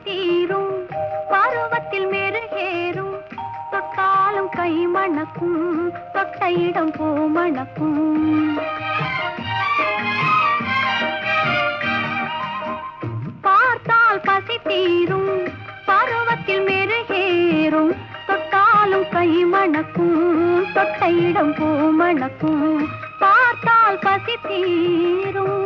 தீரும் பருவத்தில் மெருகேறும் தொட்டாலும் கை மணக்கும் தொட்ட இடம் பூ மணக்கும் பார்த்தால் பசி தீரும் பருவத்தில் மெருகேறும் தொட்டாலும் கை மணக்கும் தொட்ட இடம் பூ மணக்கும் பார்த்தால் பசி தீரும்